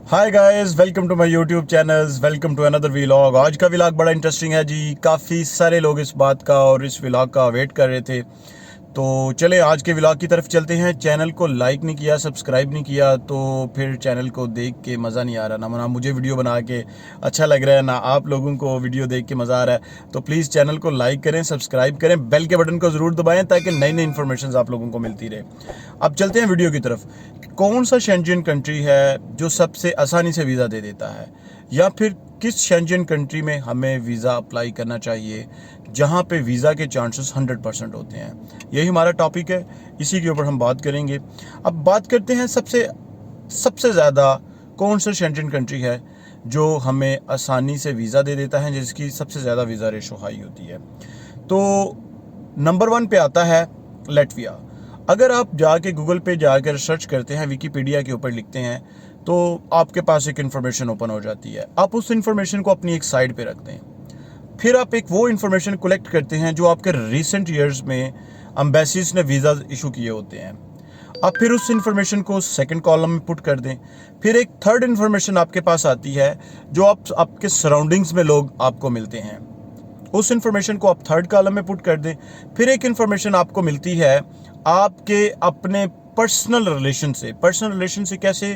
Hi guys, welcome to my YouTube channels, welcome to another vlog. आज का vlog बड़ा interesting है जी। काफ़ी सारे लोग इस बात का और इस व्लॉग का वेट कर रहे थे। तो चले आज के व्लॉग की तरफ चलते हैं। चैनल को लाइक नहीं किया, सब्सक्राइब नहीं किया तो फिर चैनल को देख के मज़ा नहीं आ रहा ना मुझे वीडियो बना के अच्छा लग रहा है, ना आप लोगों को वीडियो देख के मज़ा आ रहा है। तो प्लीज़ चैनल को लाइक करें, सब्सक्राइब करें, बेल के बटन को ज़रूर दबाएं ताकि नई नई इन्फॉर्मेशन आप लोगों को मिलती रहे। अब चलते हैं वीडियो की तरफ। कौन सा शेंजन कंट्री है जो सबसे आसानी से वीज़ा दे देता है, या फिर किस शेंजन कंट्री में हमें वीज़ा अप्लाई करना चाहिए जहां पे वीज़ा के चांसेस 100% होते हैं। यही हमारा टॉपिक है, इसी के ऊपर हम बात करेंगे। अब बात करते हैं सबसे सबसे ज़्यादा कौन सा शेंजन कंट्री है जो हमें आसानी से वीज़ा दे देता है, जिसकी सबसे ज़्यादा वीज़ा रेशो हाई होती है। तो नंबर 1 पे आता है लेटविया। अगर आप जाके गूगल पे जाकर सर्च करते हैं, विकीपीडिया के ऊपर लिखते हैं, तो आपके पास एक इन्फॉर्मेशन ओपन हो जाती है। आप उस इन्फॉर्मेशन को अपनी एक साइड पे रखते हैं। फिर आप एक वो इन्फॉर्मेशन कलेक्ट करते हैं जो आपके रिसेंट ईयर्स में एम्बेसीज ने वीज़ा इशू किए होते हैं। आप फिर उस इन्फॉर्मेशन को सेकंड कॉलम में पुट कर दें। फिर एक थर्ड इन्फॉर्मेशन आपके पास आती है जो आपके सराउंडिंग्स में लोग आपको मिलते हैं, उस इन्फॉर्मेशन को आप थर्ड कॉलम में पुट कर दें। फिर एक इन्फॉर्मेशन आपको मिलती है आपके अपने पर्सनल रिलेशन से कैसे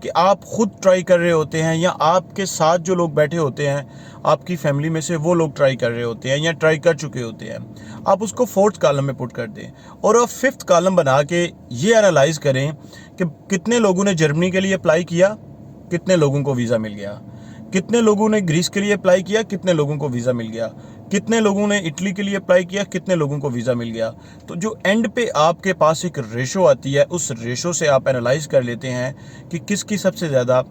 कि आप खुद ट्राई कर रहे होते हैं या आपके साथ जो लोग बैठे होते हैं आपकी फैमिली में से वो लोग ट्राई कर रहे होते हैं या ट्राई कर चुके होते हैं। आप उसको फोर्थ कॉलम में पुट कर दें और आप फिफ्थ कॉलम बना के ये एनालाइज करें कि कितने लोगों ने जर्मनी के लिए अप्लाई किया, कितने लोगों को वीज़ा मिल गया, कितने लोगों ने ग्रीस के लिए अप्लाई किया, कितने लोगों को वीज़ा मिल गया, कितने लोगों ने इटली के लिए अप्लाई किया, कितने लोगों को वीज़ा मिल गया। तो जो एंड पे आपके पास एक रेशो आती है, उस रेशो से आप एनालाइज कर लेते हैं कि किसकी सबसे ज़्यादा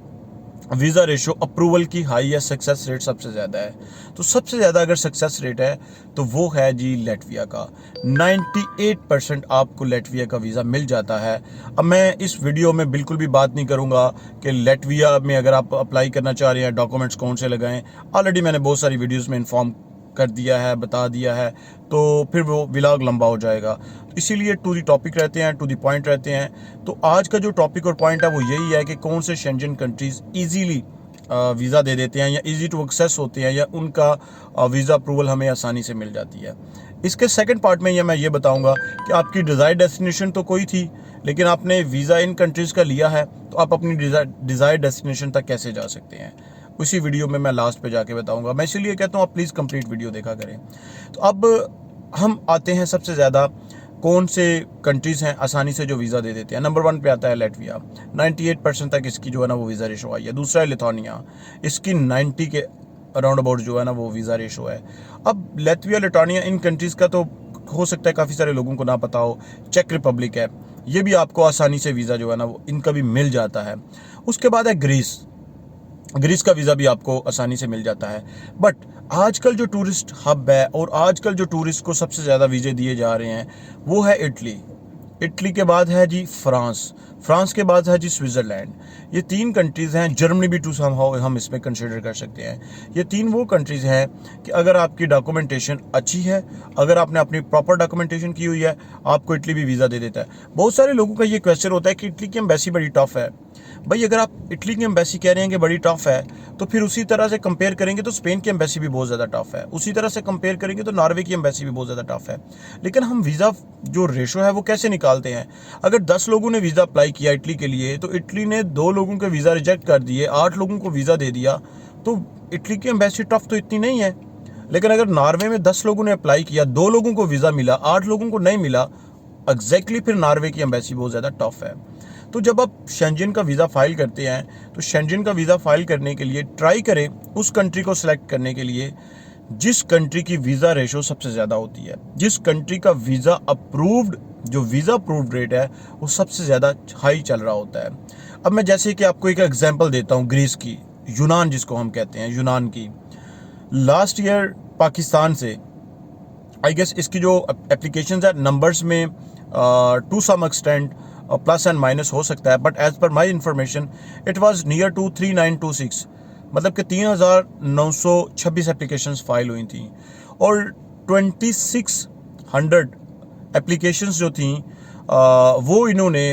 वीज़ा रेशो अप्रूवल की हाई या सक्सेस रेट सबसे ज़्यादा है। तो सबसे ज़्यादा अगर सक्सेस रेट है तो वो है जी लेटविया का। 98% आपको लेटविया का वीज़ा मिल जाता है। अब मैं इस वीडियो में बिल्कुल भी बात नहीं करूंगा कि लेटविया में अगर आप अप्लाई करना चाह रहे हैं डॉक्यूमेंट्स कौन से लगाएं। ऑलरेडी मैंने बहुत सारी वीडियोज़ में इन्फॉर्म कर दिया है, बता दिया है, तो फिर वो व्लॉग लंबा हो जाएगा। तो इसीलिए टू दी टॉपिक रहते हैं, टू दी पॉइंट रहते हैं। तो आज का जो टॉपिक और पॉइंट है वो यही है कि कौन से शेंजन कंट्रीज इजीली वीज़ा दे देते हैं या इजी टू एक्सेस होते हैं या उनका वीज़ा अप्रूवल हमें आसानी से मिल जाती है। इसके सेकंड पार्ट में मैं ये बताऊंगा कि आपकी डिज़ायर्ड डेस्टिनेशन तो कोई थी, लेकिन आपने वीज़ा इन कंट्रीज़ का लिया है, तो आप अपनी डिज़ायर्ड डेस्टिनेशन तक कैसे जा सकते हैं, उसी वीडियो में मैं लास्ट पे जाके बताऊंगा। मैं इसीलिए कहता हूँ आप प्लीज़ कंप्लीट वीडियो देखा करें। तो अब हम आते हैं सबसे ज़्यादा कौन से कंट्रीज़ हैं आसानी से जो वीज़ा दे देते हैं। नंबर 1 पे आता है लेटविया। 98% तक इसकी जो है ना वो वीज़ा रेशो आई है। दूसरा है लिथुआनिया, इसकी 90 के अराउंड अबाउट जो है ना वो वीज़ा रेशो है। अब लेटविया लिथुआनिया इन कंट्रीज़ का तो हो सकता है काफ़ी सारे लोगों को ना पता हो। चेक रिपब्लिक है, ये भी आपको आसानी से वीज़ा जो है ना वो इनका भी मिल जाता है। उसके बाद है ग्रीस। ग्रीस का वीज़ा भी आपको आसानी से मिल जाता है। बट आजकल जो टूरिस्ट हब है और आजकल जो टूरिस्ट को सबसे ज़्यादा वीज़े दिए जा रहे हैं वो है इटली। इटली के बाद है जी फ्रांस, फ्रांस के बाद है जी स्विट्ज़रलैंड। ये 3 कंट्रीज़ हैं। जर्मनी भी टू समहाउ हम इसमें कंसिडर कर सकते हैं। ये 3 वो कंट्रीज़ हैं कि अगर आपकी डॉक्यूमेंटेशन अच्छी है, अगर आपने अपनी प्रॉपर डॉक्यूमेंटेशन की हुई है, आपको इटली भी वीज़ा दे देता है। बहुत सारे लोगों का ये क्वेश्चन होता है कि इटली की एम्बेसी बड़ी टफ है। भाई अगर आप इटली की एम्बेसी कह रहे हैं कि बड़ी टफ है, तो फिर उसी तरह से कंपेयर करेंगे तो स्पेन की एम्बेसी भी बहुत ज़्यादा टफ है। उसी तरह से कंपेयर करेंगे तो नॉर्वे की एम्बेसी भी बहुत ज़्यादा टफ है। लेकिन हम वीज़ा जो रेशो है वो कैसे निकालते हैं? अगर 10 लोगों ने वीज़ा अप्लाई किया इटली के लिए, तो इटली ने 2 लोगों के वीज़ा रिजेक्ट कर दिए, 8 लोगों को वीज़ा दे दिया, तो इटली की एम्बेसी टफ तो इतनी नहीं है। लेकिन अगर नॉर्वे में 10 लोगों ने अप्लाई किया, 2 लोगों को वीज़ा मिला, 8 लोगों को नहीं मिला, एग्जैक्टली फिर नॉर्वे की एम्बेसी बहुत ज़्यादा टफ है। तो जब आप शेंजन का वीज़ा फाइल करते हैं तो शेंजन का वीज़ा फाइल करने के लिए ट्राई करें उस कंट्री को सिलेक्ट करने के लिए जिस कंट्री की वीज़ा रेशो सबसे ज़्यादा होती है, जिस कंट्री का वीज़ा अप्रूव्ड रेट है वो सबसे ज़्यादा हाई चल रहा होता है। अब मैं जैसे कि आपको एक एग्जांपल देता हूँ ग्रीस की, यूनान जिसको हम कहते हैं, यूनान की। लास्ट ईयर पाकिस्तान से आई गेस इसकी जो एप्लीकेशन है नंबर्स में to some extent plus and minus हो सकता है, but as per my information it was near to 3926, मतलब कि 3926 एप्लीकेशंस फाइल हुई थी और 2600 एप्लीकेशंस जो थी वो इन्होंने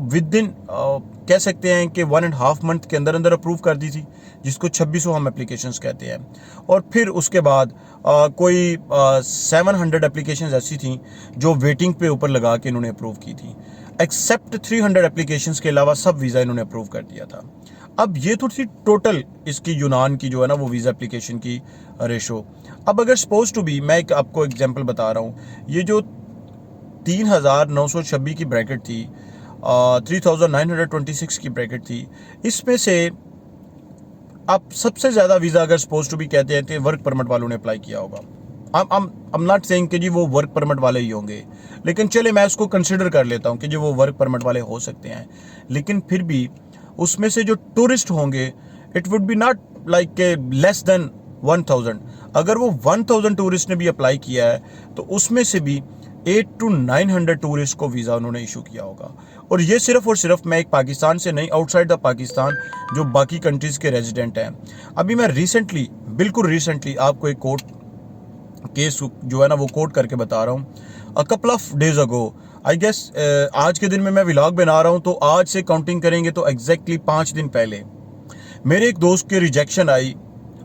विद इन कह सकते हैं कि 1.5 मंथ के अंदर अंदर अप्रूव कर दी थी, जिसको 2600 हम एप्लीकेशंस कहते हैं। और फिर उसके बाद कोई 700 एप्लीकेशंस ऐसी थी जो वेटिंग पे ऊपर लगा के इन्होंने अप्रूव की थी। एक्सेप्ट 300 एप्लीकेशंस के अलावा सब वीज़ा इन्होंने अप्रूव कर दिया था। अब ये तो थी टोटल इसकी यूनान की जो है ना वो वीज़ा एप्लीकेशन की रेशो। अब अगर सपोज टू बी, मैं एक आपको एग्जांपल बता रहा हूँ, ये जो 3926 की ब्रैकेट थी, 3926 की ब्रैकेट थी, इसमें से आप सबसे ज़्यादा वीज़ा अगर सपोज टू बी कहते हैं तो वर्क परमिट वालों ने अप्लाई किया होगा। I'm नॉट सेइंग कि जी वो वर्क परमिट वाले ही होंगे, लेकिन चले मैं उसको कंसिडर कर लेता हूँ कि जी वो वर्क परमिट वाले हो सकते हैं। लेकिन फिर भी उसमें से जो टूरिस्ट होंगे, it would be not like less than 1000। अगर वो 1000 टूरिस्ट ने भी अप्लाई किया है तो उसमें से भी 800 to 900 टूरिस्ट को वीज़ा उन्होंने इशू किया होगा। और ये सिर्फ और सिर्फ मैं एक पाकिस्तान से नहीं, आउटसाइड द पाकिस्तान जो बाकी कंट्रीज़ के रेजिडेंट हैं। अभी मैं रिसेंटली, बिल्कुल रिसेंटली आपको एक कोर्ट केस जो है ना वो कोट करके बता रहा हूँ। A couple of days ago, I guess आज के दिन में मैं व्लॉग बना रहा हूँ तो आज से काउंटिंग करेंगे तो एग्जैक्टली 5 दिन पहले मेरे एक दोस्त की रिजेक्शन आई,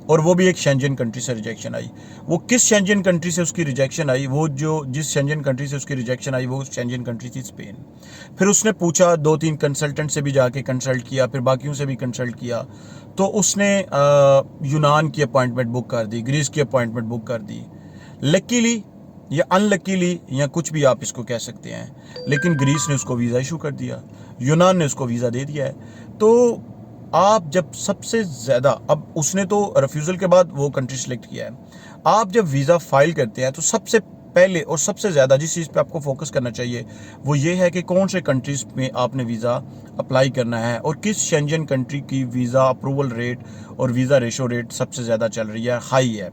और वो भी एक शेंजन कंट्री से रिजेक्शन आई। वो किस शेंजन कंट्री से उसकी रिजेक्शन आई, वो जो जिस शेंजन कंट्री से उसकी रिजेक्शन आई वो शेंजन कंट्री थी स्पेन। फिर उसने पूछा, 2-3 कंसल्टेंट से भी जाके कंसल्ट किया, फिर बाकियों से भी कंसल्ट किया, तो उसने यूनान की अपॉइंटमेंट बुक कर दी, ग्रीस की अपॉइंटमेंट बुक कर दी। लकीली या अनलकीली या कुछ भी आप इसको कह सकते हैं, लेकिन ग्रीस ने उसको वीज़ा इशू कर दिया, यूनान ने उसको वीज़ा दे दिया है। तो आप जब सबसे ज़्यादा, अब उसने तो रिफ्यूज़ल के बाद वो कंट्री सेलेक्ट किया है, आप जब वीज़ा फाइल करते हैं तो सबसे पहले और सबसे ज़्यादा जिस चीज़ पे आपको फोकस करना चाहिए वो ये है कि कौन से कंट्रीज़ में आपने वीज़ा अप्लाई करना है और किस शेंजन कंट्री की वीज़ा अप्रूवल रेट और वीज़ा रेशो रेट सबसे ज़्यादा चल रही है, हाई है।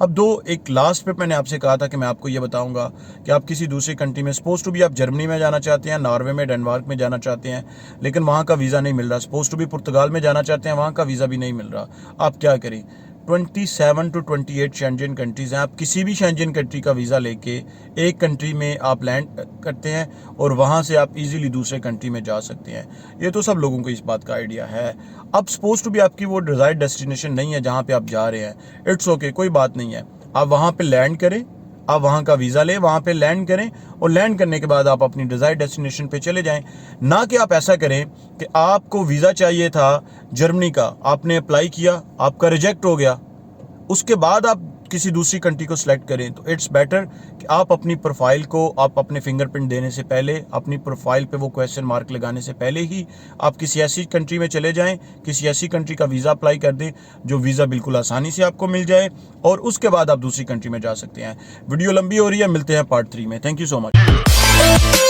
अब एक लास्ट पे मैंने आपसे कहा था कि मैं आपको ये बताऊंगा कि आप किसी दूसरी कंट्री में, सपोज टू भी आप जर्मनी में जाना चाहते हैं, नॉर्वे में, डेनमार्क में जाना चाहते हैं, लेकिन वहाँ का वीज़ा नहीं मिल रहा। सपोज टू भी पुर्तगाल में जाना चाहते हैं, वहाँ का वीज़ा भी नहीं मिल रहा। आप क्या करें? 27 to 28 शेंजन कंट्रीज़ हैं। आप किसी भी शेंजन कंट्री का वीज़ा लेके एक कंट्री में आप लैंड करते हैं और वहाँ से आप इजीली दूसरे कंट्री में जा सकते हैं। ये तो सब लोगों को इस बात का आइडिया है। अब सपोज टू भी आपकी वो डिज़ायर्ड डेस्टिनेशन नहीं है जहाँ पे आप जा रहे हैं, इट्स ओके, कोई बात नहीं है। आप वहाँ पे लैंड करें, आप वहाँ का वीज़ा लें, वहाँ पे लैंड करें, और लैंड करने के बाद आप अपनी डिज़ायर्ड डेस्टिनेशन पे चले जाएं। ना कि आप ऐसा करें कि आपको वीज़ा चाहिए था जर्मनी का, आपने अप्लाई किया, आपका रिजेक्ट हो गया, उसके बाद आप किसी दूसरी कंट्री को सिलेक्ट करें। तो इट्स बेटर कि आप अपनी प्रोफाइल को, आप अपने फिंगरप्रिंट देने से पहले, अपनी प्रोफाइल पे वो क्वेश्चन मार्क लगाने से पहले ही आप किसी ऐसी कंट्री में चले जाएं, किसी ऐसी कंट्री का वीज़ा अप्लाई कर दें जो वीज़ा बिल्कुल आसानी से आपको मिल जाए, और उसके बाद आप दूसरी कंट्री में जा सकते हैं। वीडियो लंबी हो रही है, मिलते हैं पार्ट 3 में। Thank you so much.